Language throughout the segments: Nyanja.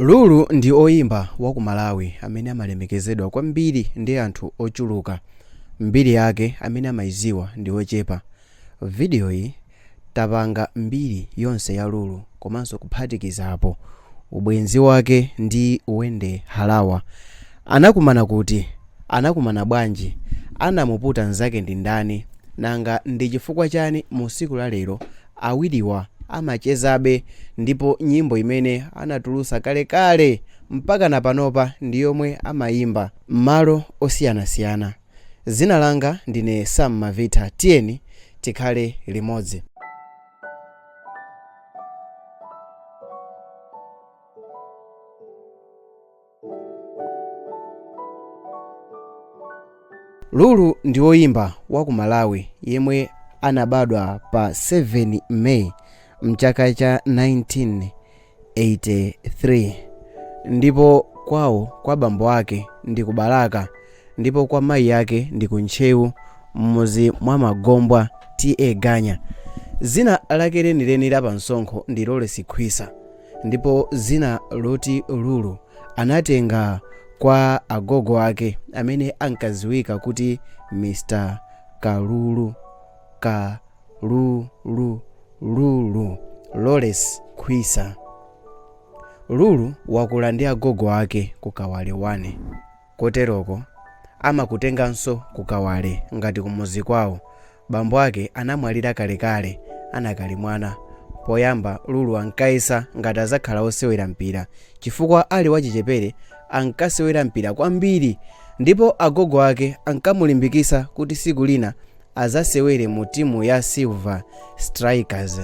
Lulu ndi Oimba wa ku Malawi amene amalemekezedwa kwambiri ndi anthu ochuluka. Mbiri yake amene amayiziwa ndi ochepa. Video iyi tapanga mbiri yonse ya Lulu komanso kuphatikizapo ubwenzi wake ndi Wendy Harawa. Anakumana kuti? Anakumana bwanji? Anamuputa nzake ndi ndani? Nanga ndi chifukwa chani mu siku la lero awiriwa amachezabe ndipo nyimbo imene anatulusa kalekale mpaka napanopa ndi yomwe amayimba m'malo osiyanasiyana. Zina langa ndine Sam Mavita, tiyeni tikhale limodzi. Lulu ndi Oimba wa ku Malawi yemwe anabadwa pa 7 May mchaka cha 1983 ndipo kwawo kwa bambo ake ndi ku Balaka ndipo kwa mayi yake ndi ku Nchewu mmuzi mwa Magombwa ta Ganya. Zina lake lenileni la pansonkho ndi Lole Khwisa ndipo zina loti Lulu anatenga kwa agogo ake amene ankaziwika kuti Mr. Kalulu Lole Khwisa. Lulu wakula ndi agogo ake ku Kawale 1 koteroko amakutenganso ku Kawale ngati kumuzi kwawo. Bambo ake anamwalira kalekale anakali mwana. Poyamba Lulu ankayesa ngati azakhala osewera mpira chifukwa ali wachichepere ankasewera mpira kwambiri ndipo agogo ake ankamulimbikisa kuti siku lina azasewere mu timu ya Silver Strikers.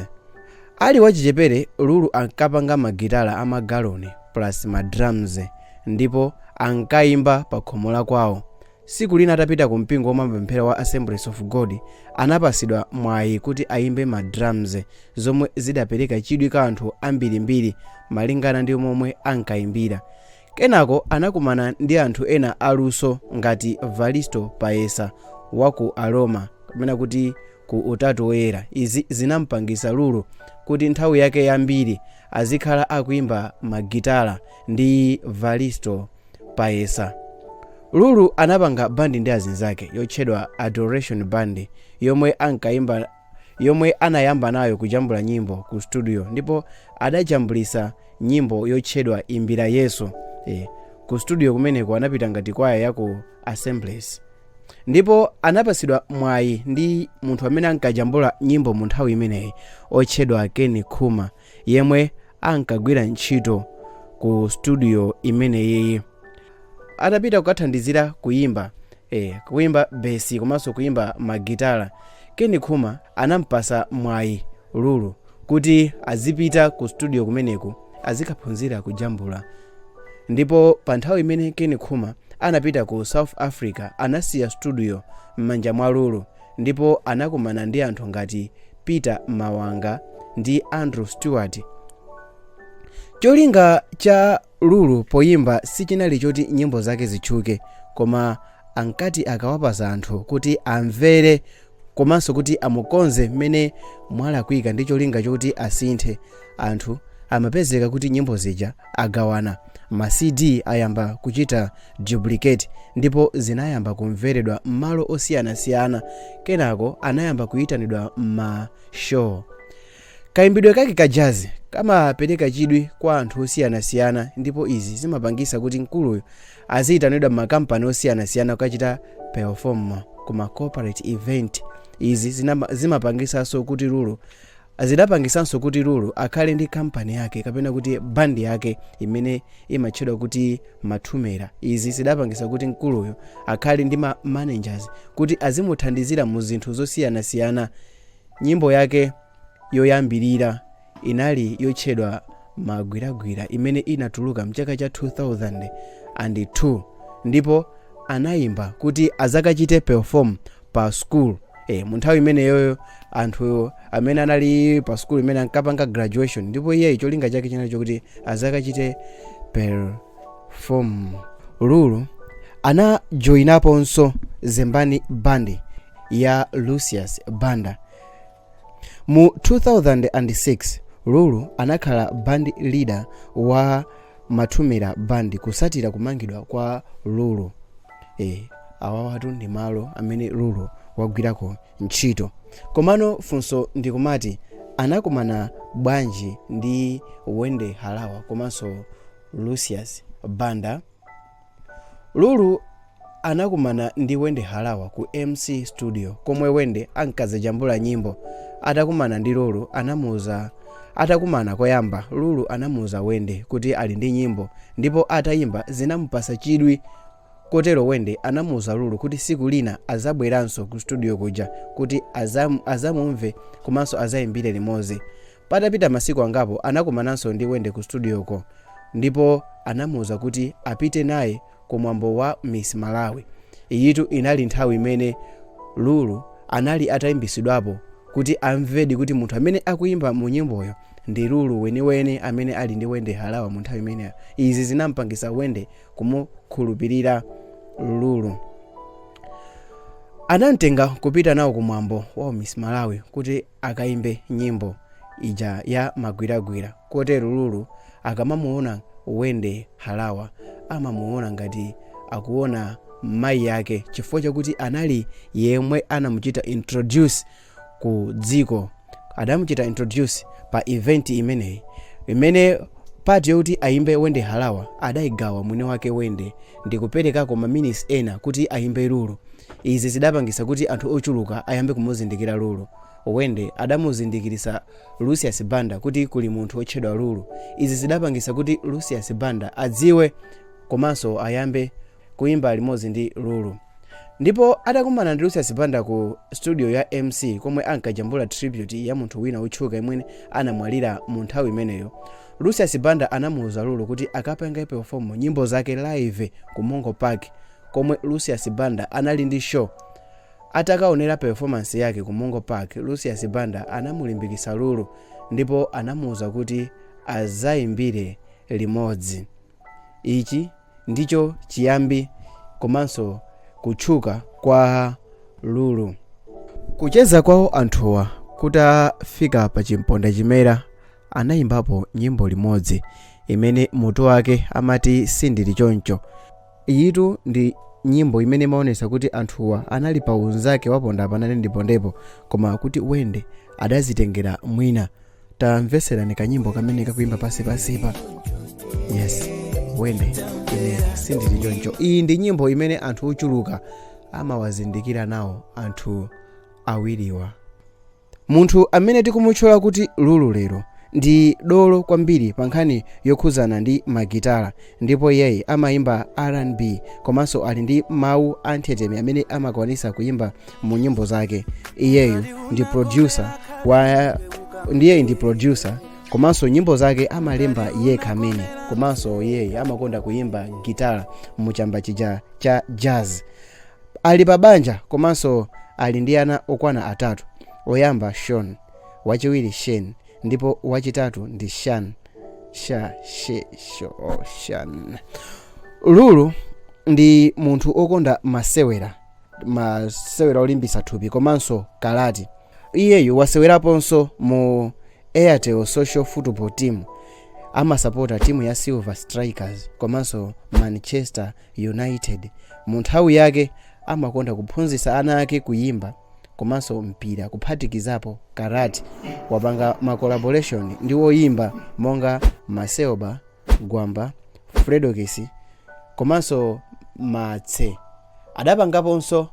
Ali wachichepere Lulu ankapanga magitala amagaloni plus madrums ndipo ankayimba pa khomo la kwawo. Siku lina atapita ku mpingo wamapemphero wa Assemblies of God anapasidwa mwayi kuti ayimbe madrums zomwe zidapereka chidwi ka anthu ambirimbiri malingana ndi momwe ankayimbira. Kenako anakumana ndi anthu ena aluso ngati Valisto Paesa wa ku Aroma kapena kuti ku Utatu Woyera. Izi zinampangisa Lulu kuti nthawi yake yambiri azikhala akuyimba magitala ndi Valisto Paesa. Lulu anapanga bandi ndi azinzake yotchedwa Adoration Band yomwe anayamba nayo kujambula nyimbo ku studio ndipo adajambulisa nyimbo yotchedwa Imbira Yesu. Ku studio kumeneko anapita ngati kwaya ya ku Assemblies ndipo anapasidwa mwayi ndi munthu amene ankajambula nyimbo mu nthawi imeneyi otchedwa Ken Khuma yemwe ankagwira ntchito ku studio imeneyi. Atapita kukathandizira kuyimba besi komanso kuyimba magitala, Ken Khuma anampasa mwayi Lulu kuti azipita ku studio kumeneku azikaphunzira kujambula. Ndipo pa nthawi imene Ken Khuma anapita ku South Africa anasiya studio m'manja mwa Lulu ndipo anakumana ndi anthu ngati Peter Mawanga ndi Andrew Stewart. Cholinga cha Lulu poyimba sichinali choti nyimbo zake zitchuke koma ankati akawapasa anthu kuti amvere komanso kuti amukonze mmene mwalakwika ndi cholinga choti asinthe. Anthu amapezeka kuti nyimbo zija agawana, ma CD ayamba kuchita duplicate ndipo zinayamba kumveredwa m'malo osiyanasiyana. Kenako anayamba kuyitanidwa ma show. Kayimbidwe kake ka jazz kamapereka chidwi kwa anthu osiyanasiyana ndipo izi zimapangisa kuti mkuluyo aziyitanidwa makampani osiyanasiyana kukachita perform kuma corporate event. Izi zimapangisanso kuti Lulu zidapangisanso kuti Lulu akhale ndi kampani yake kapena kuti bandi yake imene imatchedwa kuti Mathumera. Izi zidapangisa kuti mkuluyo akhale ndi ma managers kuti azimuthandizira mu zinthu zosiyanasiyana. Nyimbo yake yoyambirira inali yotchedwa Magwiragwira imene inatuluka mchaka cha 2002 ndipo anayimba kuti azakachite perform pa school. Mu nthawi imeneyoyo anthu amene anali pa school imene ankapanga graduation ndipo iye cholinga chake chinali chokuti azakachite perform. Lulu anajoinaponso Zembani Band ya Lucius Banda. Mu 2006 Lulu anakhala band leader wa mathumira bandi kusatira kumangidwa kwa Lulu. Awawatu ndi malo amene Lulu wagwirako ntchito. Komano funso ndikumati anakumana bwanji ndi Wendy Harawa komanso Lucius Banda. Lulu anakumana ndi Wendy Harawa ku MC studio komwe Wendy ankazijambula nyimbo. Atakumana ndi Lulu atakumana koyamba Lulu anamuza Wendy kuti ali ndi nyimbo ndipo atayimba zinamupasa chidwi. Kotero Wendy anamuza Lulu kuti siku lina azabweranso ku studio kuja kuti azamumve komanso azayimbire limodzi. Patapita masiku angapo anakumananso ndi Wendy ku studioko ndipo anamuza kuti apite naye ku mwambo wa Miss Malawi. Iyitu inali nthawi imene Lulu anali atayimbisidwapo kuti amvedi kuti munthu amene akuyimba mu nyimboyo ndi Lulu weniweni amene ali ndi Wendy Harawa mu nthawi imeneyo. Izi zinampangisa Wendy kumukhulupirira Lulu. Anamtenga kupita nawo kumwambo wa Miss Malawi kuti akayimbe nyimbo ija ya magwiragwira. Kotero Lulu akamamuona Wendy Harawa amamuona ngati akuona mai yake chifukwa chakuti anali yemwe anamuchita introduce ku dziko. Adamuchita introduce pa event imeneyi imene pati yokuti ayimbe Wendy Harawa adayigawa mwini wake Wendy ndi kuperekako maminisi ena kuti ayimbe Lulu. Izi zidapangisa kuti anthu ochuluka ayambe kumuzindikira Lulu. Wendy adamuzindikirisa Lucius Banda kuti kuli munthu otchedwa Lulu. Izi zidapangisa kuti Lucius Banda adziwe komanso ayambe kuimba limodzi ndi Lulu. Ndipo atakumana ndi Lucius Banda ku studio ya MC komwe ankajambula tribute ya munthu wina otchuka imene anamwalira mu nthawi imeneyo. Lucius Banda anamuza Lulu kuti akapanga perform nyimbo zake live ku Mongo Park komwe Lucius Banda anali ndi show. Atakaonera performance yake ku Mongo Park, Lucius Banda anamulimbikisa Lulu ndipo anamuza kuti azayimbire limodzi. Ichi ndicho chiyambi komanso kutchuka kwa Lulu. Kucheza kwawo anthuwa kutafika pa chimponda chimera anayimbapo nyimbo limodzi imene mutu wake amati sindili choncho. Iyitu ndi nyimbo imene maonesa kuti anthuwa anali pa unzake waponda panane ndipondepo koma kuti Wendy adazitengera mwina. Tamveserani kanyimbo kamene kakuimba pasipa. Yes, Wendy ine sindili choncho. Iyi ndi nyimbo imene anthu ochuluka amawazindikira nawo anthu awiriwa. Munthu amene tikumutchula kuti Lulu lero ndi dolo kwambiri pa nkhani yokhuzana ndi magitala ndipo yeye amayimba R&B komanso ali ndi mawu antheteme amene amakwanisa kuyimba mu nyimbo zake. Iyeyu ndi producer komanso nyimbo zake amalemba yekha amene komanso yeye amakonda kuyimba gitala mu chamba chija cha jazz. Ali pa banja komanso ali ndi ana okwana atatu. Oyamba Sean, wachiwiri Shane ndipo wachitatu ndi Shan. Lulu ndi munthu okonda masewera olimbisa thupi komanso kalati. Iyeyu waseweraponso mu Airtel Social Football Team. Amasapota timu ya Silver Strikers komanso Manchester United. Mu nthawi yake amakonda kuphunzitsa ana ake kuyimba komanso mpira kuphatikizapo karate. Wapanga ma collaboration ndi oyimba monga Maseoba, Gwamba, Fredokesi komanso Matse. Adapangaponso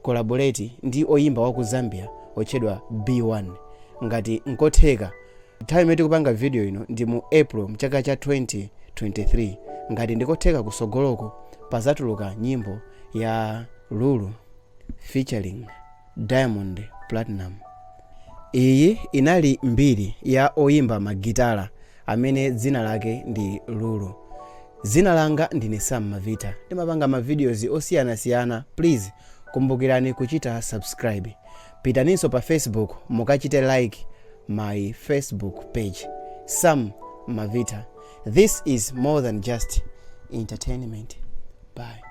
collaborate ndi oyimba wa ku Zambia otchedwa B1. Ngati nkotheka nthawi imene tikupanga video ino ndi mu April mchaka cha 2023. Ngati ndikotheka kusogoloko pazatuluka nyimbo ya Lulu featuring Diamond Platinum. Iyi inali Mbiri ya Oimba magitala amene dzina lake ndi Lulu. Dzina langa ndine Sam Mavita. Ndimapanga ma videos osiyanasiyana. Please kumbukirani kuchita subscribe. Pitaninso pa Facebook mukachite like my Facebook page Sam Mavita. This is more than just entertainment. Bye.